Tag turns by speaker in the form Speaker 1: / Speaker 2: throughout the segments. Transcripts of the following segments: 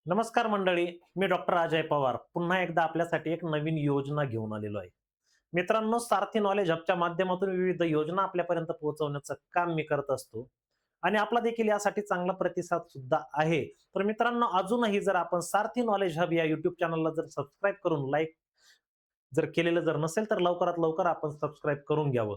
Speaker 1: नमस्कार मंडळी, मी डॉक्टर अजय पवार पुन्हा एकदा आपल्यासाठी एक नवीन योजना घेऊन आलेलो आहे. मित्रांनो, सारथी नॉलेज हबच्या माध्यमातून विविध योजना आपल्यापर्यंत पोहोचवण्याचं काम मी करत असतो आणि आपला देखील यासाठी चांगला प्रतिसाद सुद्धा आहे. तर मित्रांनो, अजूनही जर आपण सारथी नॉलेज हब या युट्यूब चॅनलला जर सबस्क्राईब करून लाईक जर केलेलं जर नसेल तर लवकरात लवकर आपण सबस्क्राईब करून घ्यावं.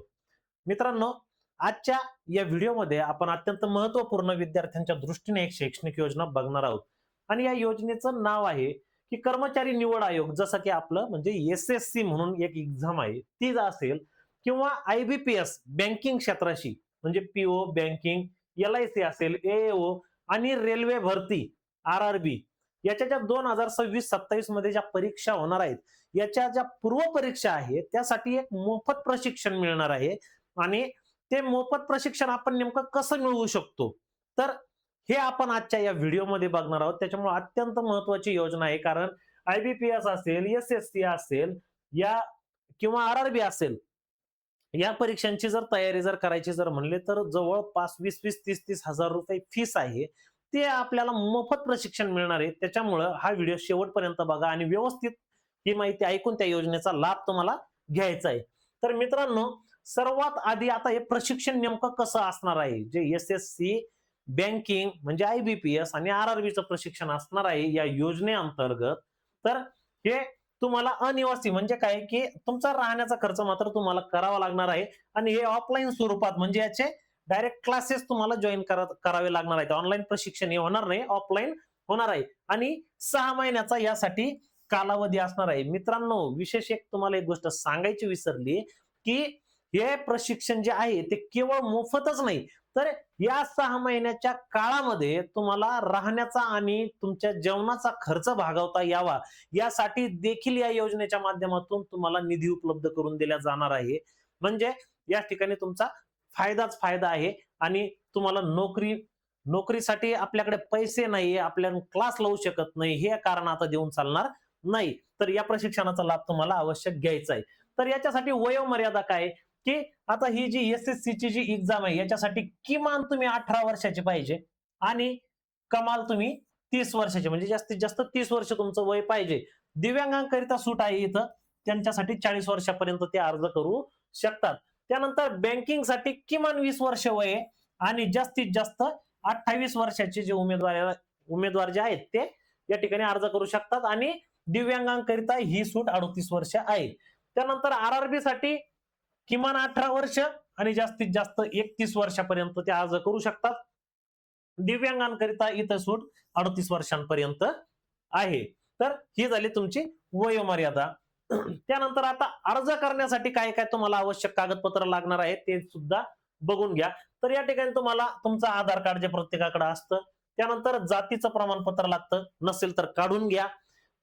Speaker 1: मित्रांनो, आजच्या या व्हिडिओमध्ये आपण अत्यंत महत्त्वपूर्ण विद्यार्थ्यांच्या दृष्टीने एक शैक्षणिक योजना बघणार आहोत आणि या योजनेचं नाव आहे की कर्मचारी निवड आयोग. जसं की आपलं म्हणजे एसएससी म्हणून एक एक्झाम आहे ती असेल किंवा आयबीपीएस बँकिंग क्षेत्राशी म्हणजे पीओ बँकिंग, एलआयसी असेल, एओ आणि रेल्वे भरती आरआरबी याच्या ज्या 2026-27 मध्ये ज्या परीक्षा होणार आहेत याच्या ज्या पूर्व परीक्षा आहे त्यासाठी एक मोफत प्रशिक्षण मिळणार आहे आणि ते मोफत प्रशिक्षण आपण नेमकं कसं मिळवू शकतो तर हे आपण आजच्या या व्हिडिओमध्ये बघणार आहोत. त्याच्यामुळे अत्यंत महत्वाची योजना आहे, कारण आयबीपीएस असेल, एसएससी असेल या किंवा आरआरबी असेल, या परीक्षांची जर तयारी जर करायची जर म्हणले तर जवळपास 20-30 हजार रुपये फीस आहे. ते आपल्याला मोफत प्रशिक्षण मिळणार आहे. त्याच्यामुळे हा व्हिडिओ शेवटपर्यंत बघा आणि व्यवस्थित ही माहिती ऐकून त्या योजनेचा लाभ तुम्हाला घ्यायचा आहे. तर मित्रांनो, सर्वात आधी आता हे प्रशिक्षण नेमकं कसं असणार आहे, जे एसएससी बँकिंग म्हणजे आयबीपीएस आणि आरआरबीचं प्रशिक्षण असणार आहे या योजनेअंतर्गत. तर हे तुम्हाला अनिवासी म्हणजे काय की तुमचा राहण्याचा खर्च मात्र तुम्हाला करावा लागणार आहे आणि हे ऑफलाईन स्वरूपात म्हणजे याचे डायरेक्ट क्लासेस तुम्हाला जॉईन करावे लागणार आहेत. ऑनलाईन प्रशिक्षण हे होणार नाही, ऑफलाईन होणार आहे आणि 6 महिन्याचा यासाठी कालावधी असणार आहे. मित्रांनो, विशेष एक तुम्हाला एक गोष्ट सांगायची विसरली की हे प्रशिक्षण जे आहे ते केवळ मोफतच नाही, तर या 6 महिन्याच्या काळामध्ये तुम्हाला राहण्याचा आणि तुमच्या जेवणाचा खर्च भागवता यावा यासाठी देखील या योजनेच्या माध्यमातून तुम्हाला निधी उपलब्ध करून दिला जाणार आहे. म्हणजे या ठिकाणी तुमचा फायदाच फायदा आहे आणि तुम्हाला नोकरीसाठी आपल्याकडे पैसे नाही, आपल्या क्लास लावू शकत नाही हे कारण आता देऊन चालणार नाही. तर या प्रशिक्षणाचा लाभ तुम्हाला आवश्यक घ्यायचा आहे. तर याच्यासाठी वयोमर्यादा काय की आता ही जी एसएससी ची जी एक्झाम आहे याच्यासाठी किमान तुम्ही 18 वर्षाचे पाहिजे आणि कमाल तुम्ही 30 वर्षाचे म्हणजे जास्तीत जास्त 30 वर्ष तुमचं वय पाहिजे. दिव्यांगांकरिता सूट आहे इथं, त्यांच्यासाठी 40 वर्षापर्यंत ते अर्ज करू शकतात. त्यानंतर बँकिंगसाठी किमान 20 वर्ष वय आहे आणि जास्तीत जास्त 28 वर्षाचे जे उमेदवार जे आहेत ते या ठिकाणी अर्ज करू शकतात आणि दिव्यांगांकरिता ही सूट 38 वर्ष आहे. त्यानंतर आरआरबी साठी किमान 18 वर्ष आणि जास्तीत जास्त 31 वर्षापर्यंत ते अर्ज करू शकतात. दिव्यांगांकरिता इथं सूट 38 वर्षांपर्यंत आहे. तर ही झाली तुमची वयोमर्यादा. त्यानंतर आता अर्ज करण्यासाठी काय काय तुम्हाला आवश्यक कागदपत्र लागणार आहे ते सुद्धा बघून घ्या. तर या ठिकाणी तुम्हाला तुमचं आधार कार्ड जे प्रत्येकाकडे असतं, त्यानंतर जातीचं प्रमाणपत्र लागतं, नसेल तर काढून घ्या.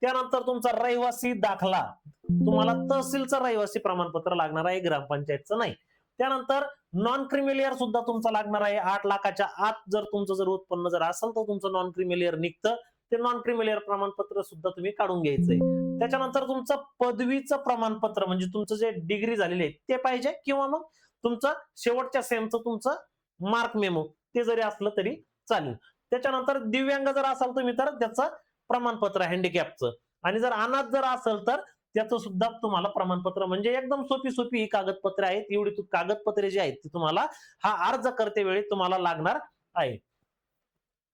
Speaker 1: त्यानंतर तुमचा रहिवासी दाखला, तुम्हाला तहसीलचं रहिवासी प्रमाणपत्र लागणार आहे, ग्रामपंचायतचं नाही. त्यानंतर नॉन क्रिमिलियर सुद्धा तुमचा लागणार आहे. 8 लाखाच्या आत जर तुमचं जर उत्पन्न जर असेल तर तुमचं नॉन क्रिमिलियर निघतं. ते नॉन क्रिमिलियर प्रमाणपत्र सुद्धा तुम्ही काढून घ्यायचंय. त्याच्यानंतर तुमचं पदवीचं प्रमाणपत्र म्हणजे तुमचं जे डिग्री झालेली आहे ते पाहिजे किंवा मग तुमचं शेवटच्या सेमचं तुमचं मार्क मेमो ते जरी असलं तरी चालेल. त्याच्यानंतर दिव्यांग जर असाल तुम्ही तर त्याचं प्रमाणपत्र हँडिकॅपचं, आणि जर अनाथ जर असेल तर त्याचं सुद्धा तुम्हाला प्रमाणपत्र. म्हणजे एकदम सोपी ही कागदपत्रे आहेत. एवढी कागदपत्रे जी आहेत ती तुम्हाला हा अर्ज करते वेळी तुम्हाला लागणार आहे.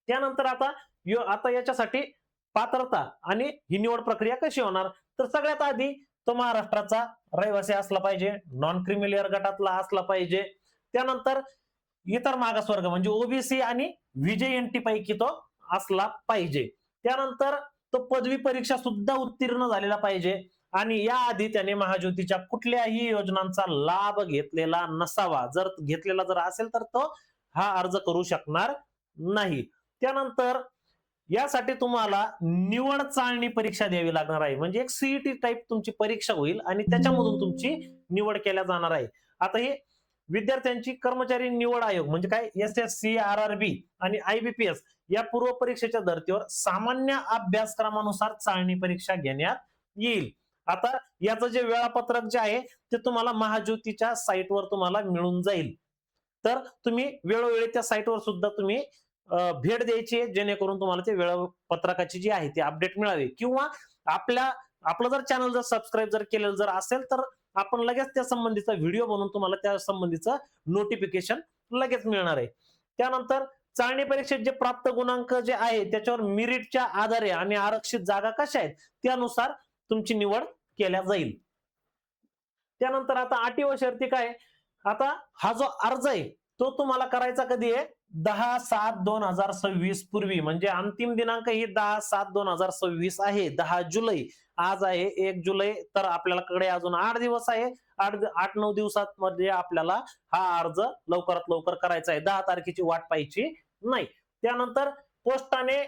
Speaker 1: त्यानंतर आता याच्यासाठी पात्रता आणि ही निवड प्रक्रिया कशी होणार, तर सगळ्यात आधी तो महाराष्ट्राचा रहिवासी असला पाहिजे, नॉन क्रिमिलियर गटातला असला पाहिजे. त्यानंतर इतर मागासवर्ग म्हणजे ओबीसी आणि व्हीजेएनटी पैकी तो असला पाहिजे. त्यानंतर तो पदवी परीक्षा सुद्धा उत्तीर्ण झालेला पाहिजे आणि याआधी त्याने महाज्योतीच्या कुठल्याही योजनांचा लाभ घेतलेला नसावा. जर घेतलेला जर असेल तर तो हा अर्ज करू शकणार नाही. त्यानंतर यासाठी तुम्हाला निवड चाळणी परीक्षा द्यावी लागणार आहे. म्हणजे एक सीईटी टाईप तुमची परीक्षा होईल आणि त्याच्यामधून तुमची निवड केल्या जाणार आहे. आता हे विद्यार्थ्यांची कर्मचारी निवड आयोग म्हणजे काय, एसएससी, आरआरबी आणि आयबीपीएस या पूर्व परीक्षेच्या धर्तीवर सामान्य अभ्यासक्रमानुसार चाळणी परीक्षा घेण्यात येईल. आता याचं जे वेळापत्रक जे आहे ते तुम्हाला महाज्योतीच्या साईटवर तुम्हाला मिळून जाईल. तर तुम्ही वेळोवेळी त्या साईटवर सुद्धा तुम्ही भेट द्यायची आहे, जेणेकरून तुम्हाला ते वेळापत्रकाची जी आहे ती अपडेट मिळावी. किंवा आपलं जर चॅनल जर सबस्क्राईब जर केलेलं जर असेल तर आपण लगेच त्या संबंधीचा व्हिडिओ बनवून तुम्हाला त्या संबंधीचं नोटिफिकेशन लगेच मिळणार आहे. त्यानंतर चाळणी परीक्षेत जे प्राप्त गुणांक जे आहे त्याच्यावर मेरिटच्या आधारे आणि आरक्षित जागा कशा आहेत त्यानुसार तुमची निवड केल्या जाईल. त्यानंतर आता अटी व शर्ती काय आहे? आता हा जो अर्ज आहे तो तुम्हाला करायचा कधी आहे? 10/7/2026 पूर्वी, म्हणजे अंतिम दिनांक ही 10/7/2026 आहे. 10 जुलै आज आहे, 1 जुलै, तर आपल्याकडे अजून 8 दिवस आहे. 8-9 दिवसात मध्ये आपल्याला हा अर्ज लवकरात लवकर करायचा आहे. 10 तारखेची वाट पाहायची नाही. त्यानंतर पोस्टाने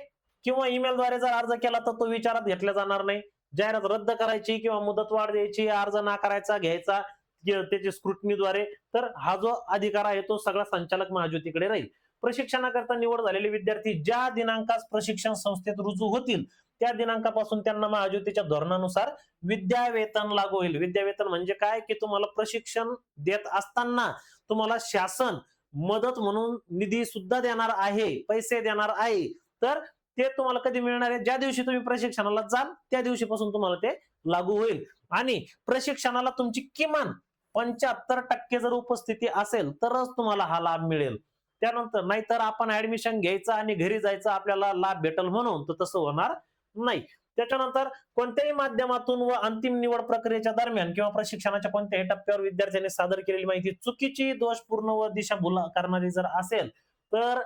Speaker 1: किंवा ईमेलद्वारे जर अर्ज केला तर तो विचारात घेतला जाणार नाही. जाहिरात रद्द करायची किंवा मुदतवाढ द्यायची, अर्ज नाकारायचा, घ्यायचा त्याची स्क्रुटनीद्वारे, तर हा जो अधिकार आहे तो सगळा संचालक महाज्योतीकडे राहील. प्रशिक्षणाकरता निवड झालेले विद्यार्थी ज्या दिनांकास प्रशिक्षण संस्थेत रुजू होतील त्या दिनांकापासून त्यांना महाज्योतीच्या धोरणानुसार विद्यावेतन लागू होईल. विद्यावेतन म्हणजे काय की तुम्हाला प्रशिक्षण देत असताना तुम्हाला शासन मदत म्हणून निधी सुद्धा देणार आहे, पैसे देणार आहे. तर ते तुम्हाला कधी मिळणार आहे? ज्या दिवशी तुम्ही प्रशिक्षणाला जाल त्या दिवशीपासून तुम्हाला ते लागू होईल. आणि प्रशिक्षणाला तुमची किमान 75% जर उपस्थिती असेल तरच तुम्हाला हा लाभ मिळेल. त्यानंतर नाहीतर आपण ऍडमिशन घ्यायचं आणि घरी जायचं आपल्याला लाभ भेटल म्हणून, तर तसं होणार नाही. त्याच्यानंतर कोणत्याही माध्यमातून व अंतिम निवड प्रक्रियेच्या दरम्यान किंवा प्रशिक्षणाच्या कोणत्याही टप्प्यावर विद्यार्थ्यांनी सादर केलेली माहिती चुकीची, दोषपूर्ण व दिशाभूल करणारी जर असेल तर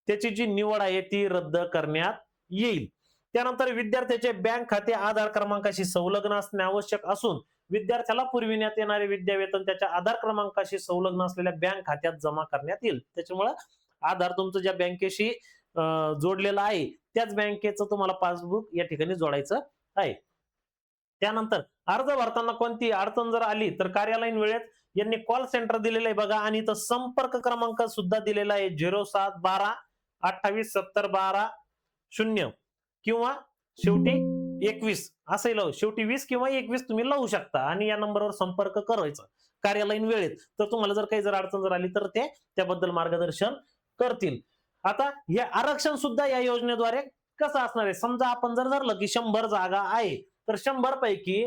Speaker 1: त्याची जी निवड आहे ती रद्द करण्यात येईल. त्यानंतर विद्यार्थ्याचे बँक खाते आधार क्रमांकाशी संलग्न असणे आवश्यक असून विद्यार्थ्याला पुरविण्यात येणारे विद्यावेतन त्याच्या आधार क्रमांकाशी संलग्न असलेल्या बँक खात्यात जमा करण्यात येईल. त्याच्यामुळे आधार तुमचं ज्या बँकेशी जोडलेलं आहे त्याच बँकेचं तुम्हाला पासबुक या ठिकाणी जोडायचं आहे. त्यानंतर अर्ज भरताना कोणती अडचण जर आली तर कार्यालयीन वेळेत यांनी कॉल सेंटर दिलेलं आहे बघा, आणि इथं संपर्क क्रमांक सुद्धा दिलेला आहे 0712 28 70 12 0 किंवा शेवटी 21 असंही लावू, शेवटी 20 किंवा 21 तुम्ही लावू शकता आणि या नंबरवर संपर्क करायचा कार्यालयीन वेळेत. तर तुम्हाला जर काही जर अडचण जर आली तर ते त्याबद्दल मार्गदर्शन करतील. आता हे आरक्षण सुद्धा या योजनेद्वारे कसं असणार आहे? समजा आपण जर धरलं की 100 जागा आहे तर 100 पैकी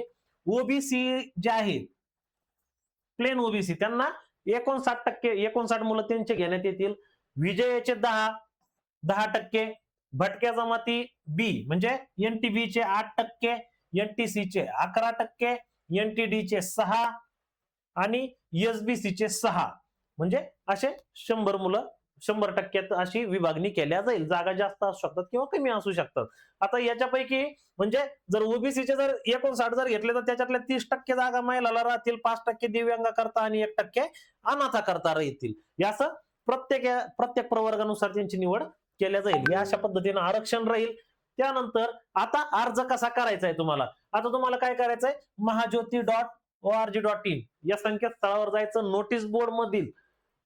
Speaker 1: ओबीसी जे आहे प्लेन ओबीसी त्यांना 59% मुलं त्यांचे घेण्यात येतील. विजयाचे 10%, भटक्या जमाती बी म्हणजे एनटीबी चे 8%, एनटीसी चे 11%, एनटीडी चे 6 आणि एसबीसी चे 6, म्हणजे असे 100 मुलं 100% अशी विभागणी केल्या जाईल. जागा जास्त असू शकतात किंवा कमी असू शकतात. आता याच्यापैकी म्हणजे जर ओबीसीचे जर 59 जर घेतले तर त्याच्यातल्या 30% जागा महिलाला राहतील, 5% दिव्यांग करता आणि 1% अनाथा करता राहतील. याचं प्रत्येक प्रवर्गानुसार त्यांची निवड केल्या जाईल. या अशा पद्धतीने आरक्षण राहील. त्यानंतर आता अर्ज कसा करायचा आहे तुम्हाला? आता तुम्हाला काय करायचंय? mahajyoti.org.in या संकेतस्थळावर जायचं. नोटीस बोर्ड मधील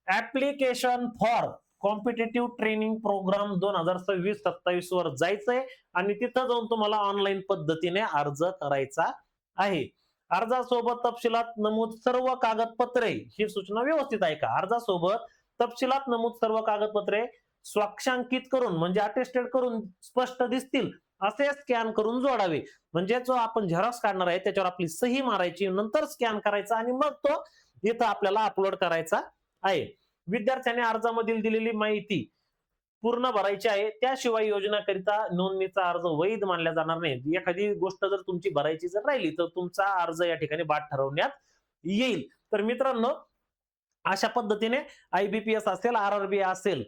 Speaker 1: application for competitive training program 2026-27 वर जायचंय आणि तिथं जाऊन तुम्हाला ऑनलाईन पद्धतीने अर्ज करायचा आहे. अर्जासोबत तपशिलात नमूद सर्व कागदपत्रे, ही सूचना व्यवस्थित आहे का? अर्जासोबत तपशिलात नमूद सर्व कागदपत्रे स्वाक्षांकित करून म्हणजे अटेस्टेड करून स्पष्ट दिसतील असे स्कॅन करून जोडावे. म्हणजे जो आपण झेरॉक्स काढणार आहे त्याच्यावर आपली सही मारायची, नंतर स्कॅन करायचा आणि मग तो इथं आपल्याला अपलोड करायचा आहे. विद्यार्थ्याने अर्जामधील दिलेली माहिती पूर्ण भरायची आहे. त्याशिवाय योजनाकरिता नोंदणीचा अर्ज वैध मानला जाणार नाही. एखादी गोष्ट जर तुमची भरायची जर राहिली तर तुमचा अर्ज या ठिकाणी बाद ठरवण्यात येईल. तर मित्रांनो, अशा पद्धतीने आयबीपीएस असेल, आरआरबी असेल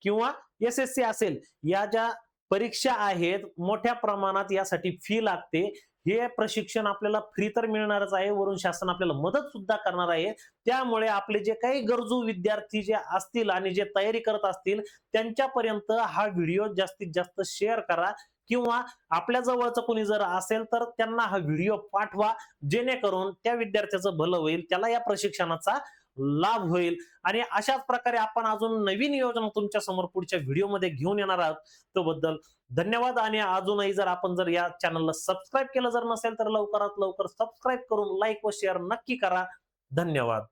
Speaker 1: किंवा एसएससी असेल, या ज्या परीक्षा आहेत मोठ्या प्रमाणात यासाठी फी लागते. हे प्रशिक्षण आपल्याला फ्री तर मिळणारच आहे, वरून शासन आपल्याला मदत सुद्धा करणार आहे. त्यामुळे आपले जे काही गरजू विद्यार्थी जे असतील आणि जे तयारी करत असतील त्यांच्यापर्यंत हा व्हिडिओ जास्तीत जास्त शेअर करा किंवा आपल्या जवळचं कोणी जर असेल तर त्यांना हा व्हिडिओ पाठवा, जेणेकरून त्या विद्यार्थ्याचं भलं होईल, त्याला या प्रशिक्षणाचा लाभ होईल. आणि अशाच प्रकारे आपण अजून नवीन योजना तुमच्या समोर पुढच्या व्हिडिओमध्ये घेऊन येणार आहोत. तो बद्दल धन्यवाद. आणि अजूनही जर आपण जर या चॅनलला सबस्क्राईब केलं जर नसेल तर लवकरात लवकर सबस्क्राईब करून लाईक व शेअर नक्की करा. धन्यवाद.